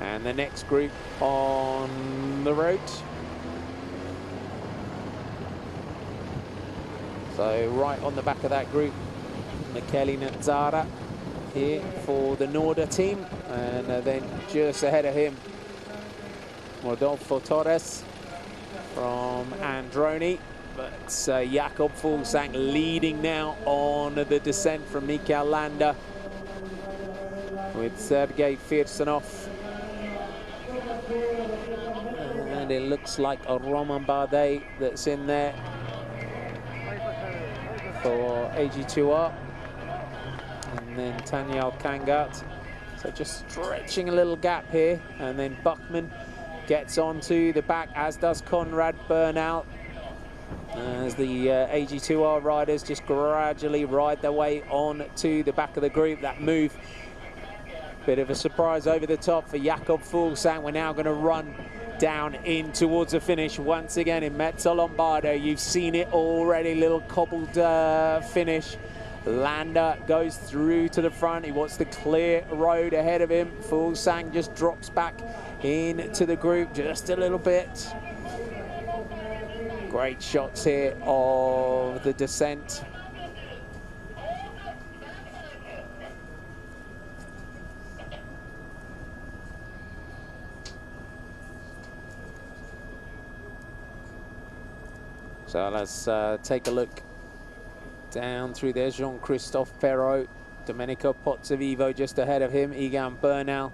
And the next group on the road. So right on the back of that group, Michele Nazzara here for the Norda team. And then just ahead of him, Rodolfo Torres from Androni. But Jakob Fuglsang leading now on the descent from Mikael Landa, with Sergei Firsonov. And it looks like a Roman Bardet that's in there for AG2R. And then Daniel Kangat. So just stretching a little gap here. And then Buchmann gets onto the back, as does Konrad Bernal, as the AG2R riders just gradually ride their way on to the back of the group. That move, bit of a surprise over the top for Jakob Fuglsang. We're now going to run down in towards the finish once again in Mezzo Lombardo. You've seen it already, little cobbled finish. Landa goes through to the front. He wants the clear road ahead of him. Fuglsang just drops back into the group just a little bit. Great shots here of the descent. So let's take a look down through there. Jean-Christophe Perrault, Domenico Pozzovivo just ahead of him, Egan Bernal,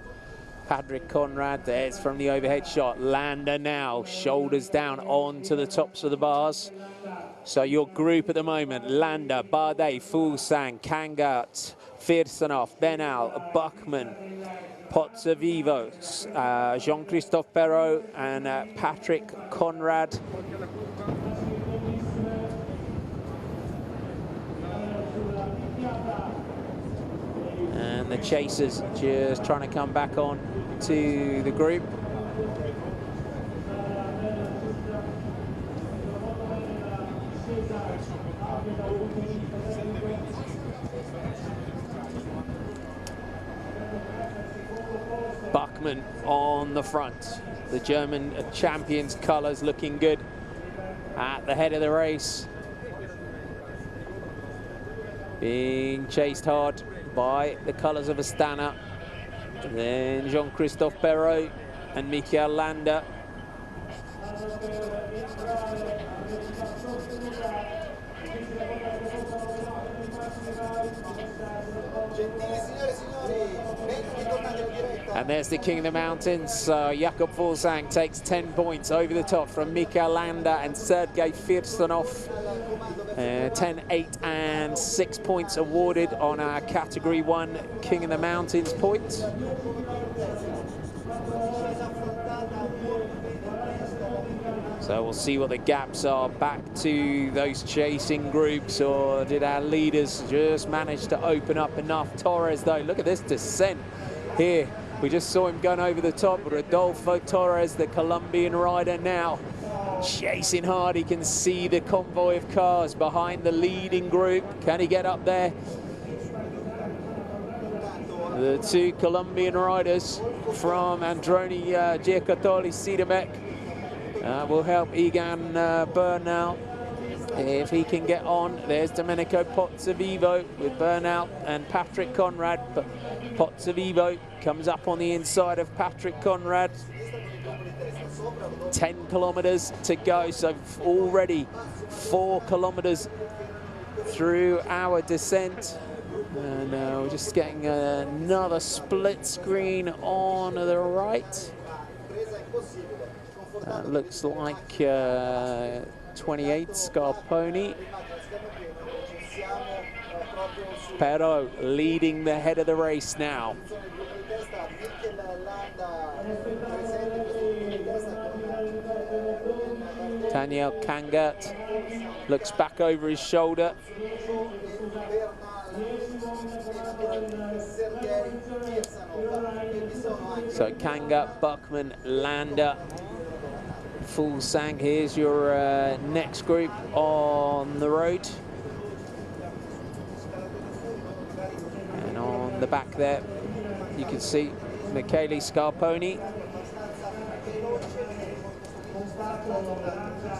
Patrick Conrad. There's from the overhead shot. Landa now, shoulders down onto the tops of the bars. So your group at the moment: Landa, Bardet, Fuglsang, Kangat, Firsonov, Bernal, Buchmann, Pozzovivo, Jean-Christophe Perrault, and Patrick Conrad. And the chasers just trying to come back on to the group. Buchmann on the front. The German champion's colours looking good at the head of the race. Being chased hard by the colours of Astana. Then Jean-Christophe Perrault and Mikael Landa. And there's the King of the Mountains. Jakob Fuglsang takes 10 points over the top from Mikael Landa and Sergei Firsonov. 10, 8 and 6 points awarded on our Category 1 King of the Mountains points. So we'll see what the gaps are back to those chasing groups, or did our leaders just manage to open up enough? Torres though, look at this descent here. We just saw him going over the top. Rodolfo Torres, the Colombian rider, now chasing hard. He can see the convoy of cars behind the leading group. Can he get up there? The two Colombian riders from Androni Giocattoli Sidamek will help Egan Bernal if he can get on. There's Domenico Pozzovivo with Bernal and Patrick Conrad. But Pozzovivo comes up on the inside of Patrick Conrad. 10 kilometers to go, so already 4 kilometers through our descent. And we're just getting another split screen on the right. Looks like 28 Scarponi. Perrault leading the head of the race now. Daniel Kangat looks back over his shoulder. So Kangat, Buchmann, Landa, Fuglsang. Here's your next group on the road. And on the back there, you can see Michele Scarponi.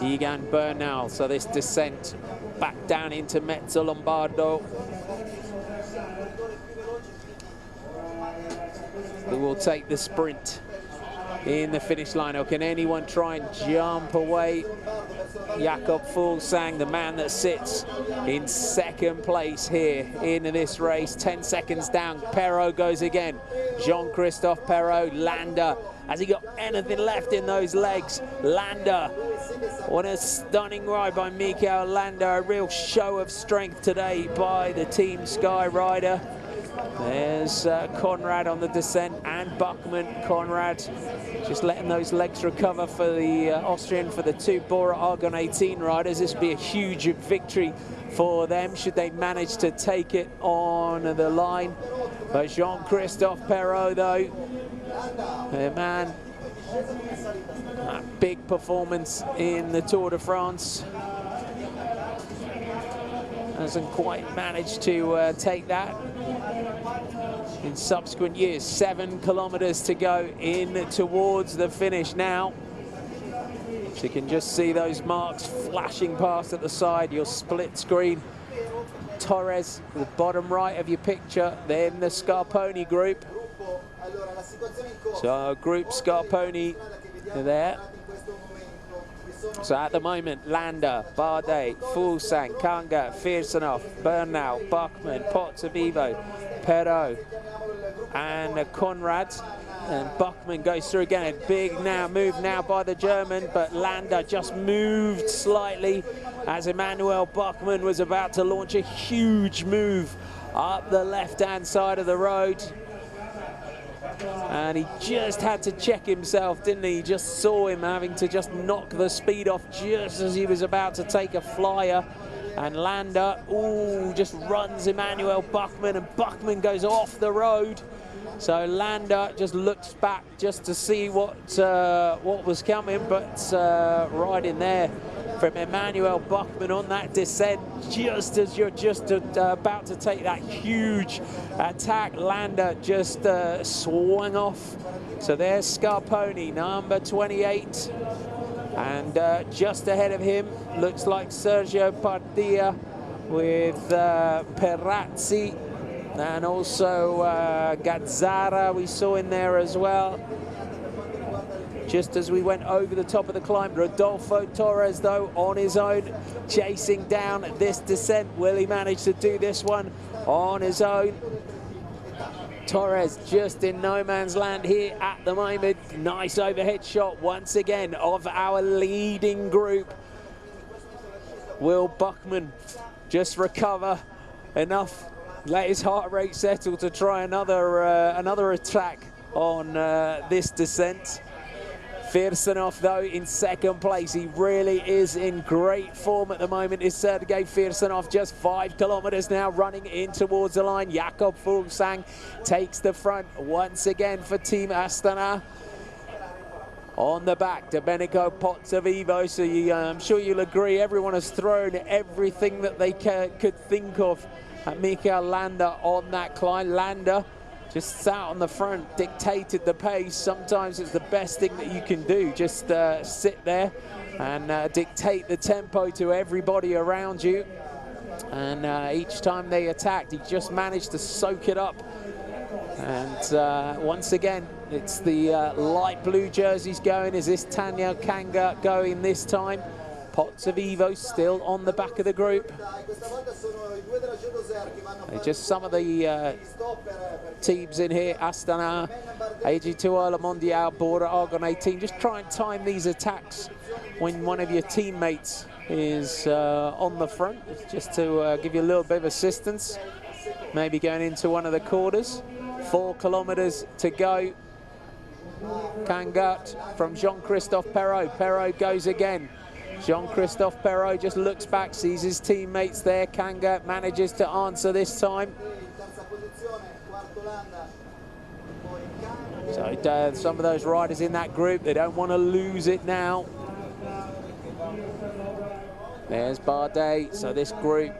Egan Bernal, so this descent back down into Mezzo Lombardo. Who will take the sprint in the finish line, or can anyone try and jump away? Jakob Fuglsang, the man that sits in second place here in this race, 10 seconds down. Perrault goes again. Jean-Christophe Perrault. Landa, has he got anything left in those legs? Landa, what a stunning ride by Mikel Landa. A real show of strength today by the Team Sky rider. There's Conrad on the descent and Buckman. Conrad just letting those legs recover for the Austrian, for the two Bora Argon 18 riders. This would be a huge victory for them should they manage to take it on the line. But Jean-Christophe Perrault, though, man, a big performance in the Tour de France. Hasn't quite managed to take that in subsequent years. 7 kilometers to go in towards the finish now. So you can just see those marks flashing past at the side, your split screen. Torres, the bottom right of your picture, then the Scarponi group. So group Scarponi there. So at the moment, Landa, Bardet, Fuglsang, Kanga, Firsanov, Bernal, Buckman, Pozzovivo, Perrault, and Conrad. And Buckman goes through again. A big move now by the German, but Landa just moved slightly as Emmanuel Buckman was about to launch a huge move up the left-hand side of the road. And he just had to check himself, didn't he? He just saw him having to just knock the speed off just as he was about to take a flyer. And Landa, ooh, just runs Emmanuel Buckman, and Buckman goes off the road. So Landa just looks back just to see what was coming, but right in there from Emmanuel Buckman on that descent, just as you're just about to take that huge attack, Landa just swung off. So there's Scarponi, number 28. And just ahead of him, looks like Sergio Pardia with Perazzi. And also Gazzara we saw in there as well. Just as we went over the top of the climb, Rodolfo Torres, though, on his own, chasing down this descent. Will he manage to do this one on his own? Torres just in no man's land here at the moment. Nice overhead shot once again of our leading group. Will Buckman just recover enough, let his heart rate settle to try another attack on this descent? Firsanov, though, in second place. He really is in great form at the moment, is Sergei Firsanov. Just 5 kilometers now, running in towards the line. Jakob Fuglsang takes the front once again for Team Astana. On the back, Domenico Pozzovivo. So I'm sure you'll agree, everyone has thrown everything that they could think of at Mikel Landa on that climb. Landa just sat on the front, dictated the pace. Sometimes it's the best thing that you can do, just sit there and dictate the tempo to everybody around you. And each time they attacked, he just managed to soak it up. And once again, it's the light blue jerseys going. Is this Tanya Kanga going this time? Pozzovivo still on the back of the group. Just some of the teams in here, Astana, AG2 Le Mondial, Bora Argon 18. Just try and time these attacks when one of your teammates is on the front, just to give you a little bit of assistance. Maybe going into one of the quarters. 4 kilometers to go. Kangat from Jean-Christophe Perrault. Perrault goes again. Jean-Christophe Perrault just looks back, sees his teammates there. Kanga manages to answer this time. So some of those riders in that group, they don't want to lose it now. There's Bardet. So this group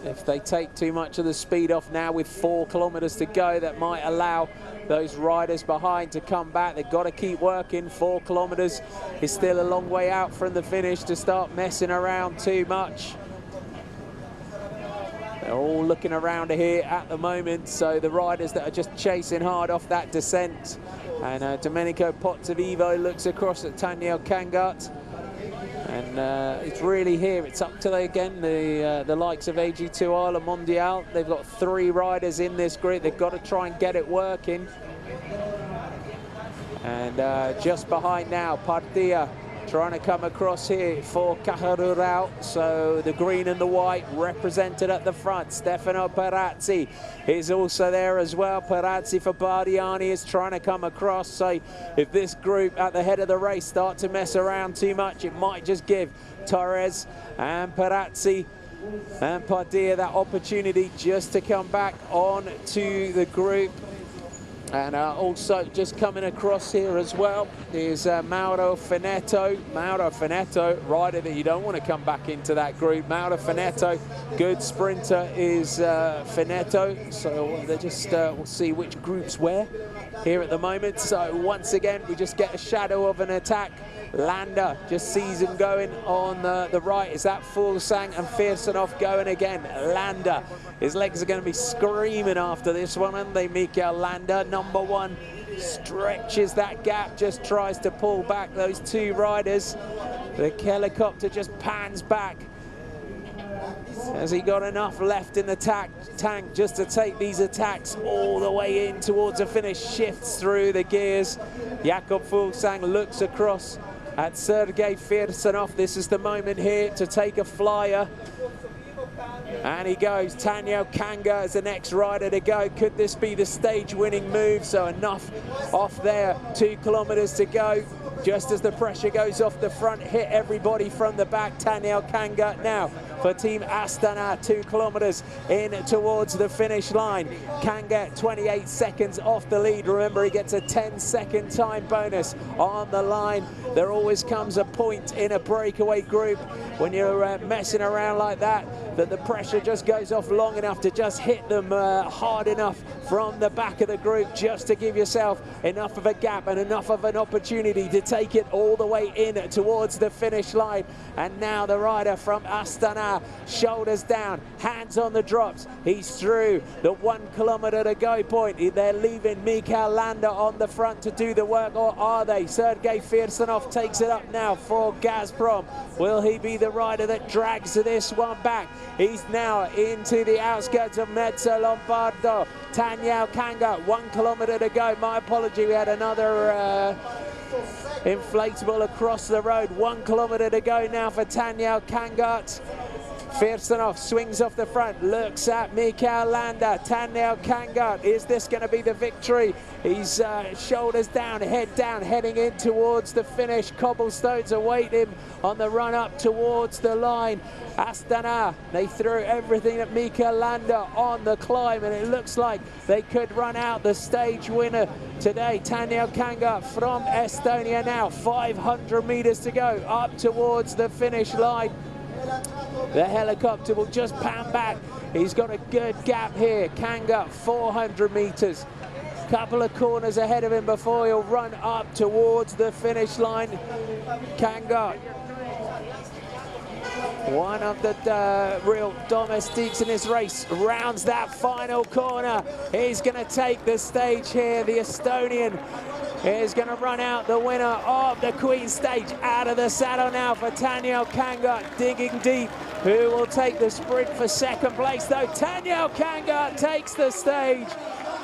If they take too much of the speed off now with 4 kilometers to go, that might allow those riders behind to come back. They've got to keep working. 4 kilometers is still a long way out from the finish to start messing around too much. They're all looking around here at the moment, so the riders that are just chasing hard off that descent. And Domenico Pozzovivo looks across at Daniel Kangert. And it's really here, it's up to again the likes of AG2R, Le Mondial. They've got 3 riders in this group. They've got to try and get it working. And just behind now, Pardia trying to come across here for Cajarurao. So the green and the white represented at the front. Stefano Perazzi is also there as well. Perazzi for Bardiani is trying to come across. So if this group at the head of the race start to mess around too much, it might just give Torres and Perazzi and Pardia that opportunity just to come back on to the group. And also just coming across here as well is Mauro Finetto. Mauro Finetto, rider that you don't want to come back into that group. Mauro Finetto, good sprinter is Finetto. So they just we'll see which groups where here at the moment. So once again, we just get a shadow of an attack. Landa just sees him going on the right. Is that Fuglsang and Fearsanoff going again? Landa, his legs are going to be screaming after this one, aren't they? Mikel Landa, number 1, stretches that gap, just tries to pull back those 2 riders. The helicopter just pans back. Has he got enough left in the tank just to take these attacks all the way in towards the finish? Shifts through the gears. Jakob Fuglsang looks across at Sergei Fearsanoff. This is the moment here to take a flyer. And he goes. Daniel Kanga is the next rider to go. Could this be the stage-winning move? So enough off there. 2 kilometers to go. Just as the pressure goes off the front, hit everybody from the back. Daniel Kanga now for Team Astana, 2 kilometers in towards the finish line. Kanga 28 seconds off the lead. Remember, he gets a 10-second time bonus on the line. There always comes a point in a breakaway group when you're messing around like that the pressure just goes off long enough to just hit them hard enough from the back of the group, just to give yourself enough of a gap and enough of an opportunity to take it all the way in towards the finish line. And now the rider from Astana, shoulders down, hands on the drops. He's through the 1 kilometer to go point. They're leaving Mikel Landa on the front to do the work, or are they? Sergei Fearsanoff takes it up now for Gazprom. Will he be the rider that drags this one back? He's now into the outskirts of Mezzo Lombardo. Daniel Kanga, 1 kilometer to go. My apology, we had another inflatable across the road. 1 kilometer to go now for Daniel Kangert. Fearsanoff swings off the front, looks at Mikel Landa. Daniel Kangert, is this going to be the victory? He's shoulders down, head down, heading in towards the finish. Cobblestones await him on the run up towards the line. Astana, they threw everything at Mikel Landa on the climb, and it looks like they could run out the stage winner today. Daniel Kangert from Estonia now, 500 meters to go up towards the finish line. The helicopter will just pan back. He's got a good gap here. Kanga, 400 meters. Couple of corners ahead of him before he'll run up towards the finish line. Kanga, one of the real domestiques in this race, rounds that final corner. He's going to take the stage here. The Estonian is going to run out the winner of the Queen Stage. Out of the saddle now for Daniel Kanga, digging deep. Who will take the sprint for second place though? Daniel Kanga takes the stage.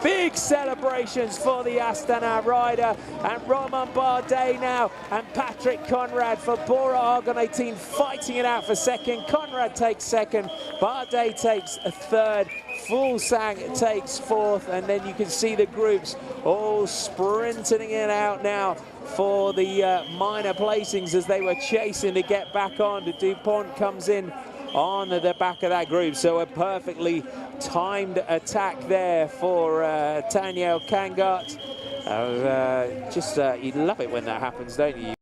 Big celebrations for the Astana rider, and Roman Bardet now and Patrick Conrad for Bora Argon 18 fighting it out for second. Conrad takes second, Bardet takes a third, Fuglsang takes fourth, and then you can see the groups all sprinting it out now for the minor placings as they were chasing to get back on. The DuPont comes in on the back of that group, so a perfectly timed attack there for Daniel Kangert. You love it when that happens, don't you?